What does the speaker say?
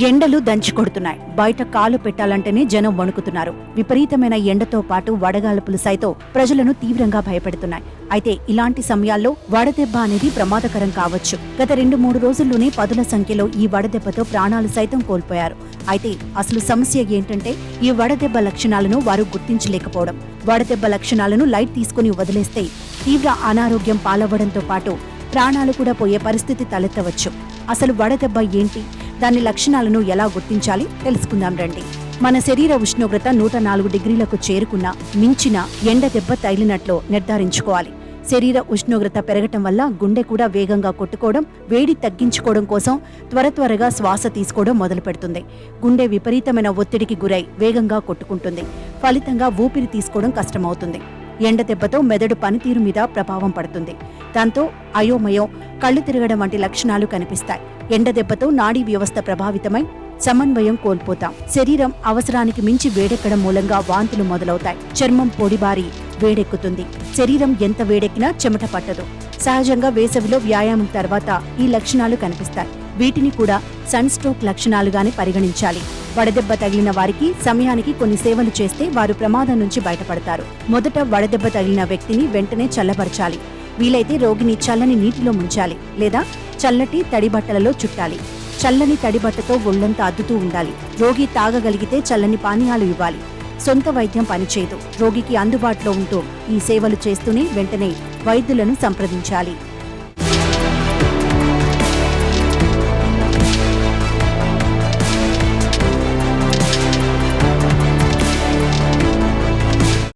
ఎండలు దంచి కొడుతున్నాయి. బయట కాలు పెట్టాలంటేనే జనం వణుకుతున్నారు. విపరీతమైన ఎండతో పాటు వడగాల్పులు సైతం ప్రజలను తీవ్రంగా భయపెడుతున్నాయి. అయితే ఇలాంటి సమయాల్లో వడదెబ్బ అనేది ప్రమాదకరం కావచ్చు. గత 2-3 రోజుల్లోనే పదుల సంఖ్యలో ఈ వడదెబ్బతో ప్రాణాలు సైతం కోల్పోయారు. అయితే అసలు సమస్య ఏంటంటే ఈ వడదెబ్బ లక్షణాలను వారు గుర్తించలేకపోవడం. వడదెబ్బ లక్షణాలను లైట్ తీసుకుని వదిలేస్తే తీవ్ర అనారోగ్యం పాలవ్వడంతో పాటు ప్రాణాలు కూడా పోయే పరిస్థితి తలెత్తవచ్చు. అసలు వడదెబ్బ ఏంటి, దాని లక్షణాలను ఎలా గుర్తించాలి తెలుసుకుందాం రండి. మన శరీర ఉష్ణోగ్రత 104 డిగ్రీలకు చేరుకున్న మించిన ఎండ దెబ్బ తగిలినట్లు నిర్ధారించుకోవాలి. శరీర ఉష్ణోగ్రత పెరగటం వల్ల గుండె కూడా వేగంగా కొట్టుకోవడం, వేడి తగ్గించుకోవడం కోసం త్వరగా శ్వాస తీసుకోవడం మొదలు పెడుతుంది. గుండె విపరీతమైన ఒత్తిడికి గురై వేగంగా కొట్టుకుంటుంది. ఫలితంగా ఊపిరి తీసుకోవడం కష్టమవుతుంది. ఎండ దెబ్బతో మెదడు పనితీరు మీద ప్రభావం పడుతుంది. దాంతో అయోమయం, కళ్ళు తిరగడం వంటి లక్షణాలు కనిపిస్తాయి. ఎండ దెబ్బతో నాడీ వ్యవస్థ ప్రభావితమై సమన్వయం కోల్పోతాం. శరీరం అవసరానికి మించి వేడెక్కడం మూలంగా వాంతులు మొదలవుతాయి. చర్మం పొడిబారి వేడెక్కుతుంది. శరీరం ఎంత వేడెక్కినా చెమట పట్టదు. సహజంగా వేసవిలో వ్యాయామం తర్వాత ఈ లక్షణాలు కనిపిస్తాయి. వీటిని కూడా సన్ స్ట్రోక్ లక్షణాలుగానే పరిగణించాలి. వడదెబ్బ తగిలిన వారికి సమయానికి కొన్ని సేవలు చేస్తే వారు ప్రమాదం నుంచి బయటపడతారు. మొదట వడదెబ్బ తగిలిన వ్యక్తిని వెంటనే చల్లబరచాలి. వీలైతే రోగిని చల్లని నీటిలో ముంచాలి లేదా చల్లటి తడిబట్టలలో చుట్టాలి. చల్లని తడిబట్టతో ఒళ్లంతా అద్దుతూ ఉండాలి. రోగి తాగగలిగితే చల్లని పానీయాలు ఇవ్వాలి. సొంత వైద్యం పనిచేయదు. రోగికి అందుబాటులో ఉంటూ ఈ సేవలు చేస్తూనే వెంటనే వైద్యులను సంప్రదించాలి.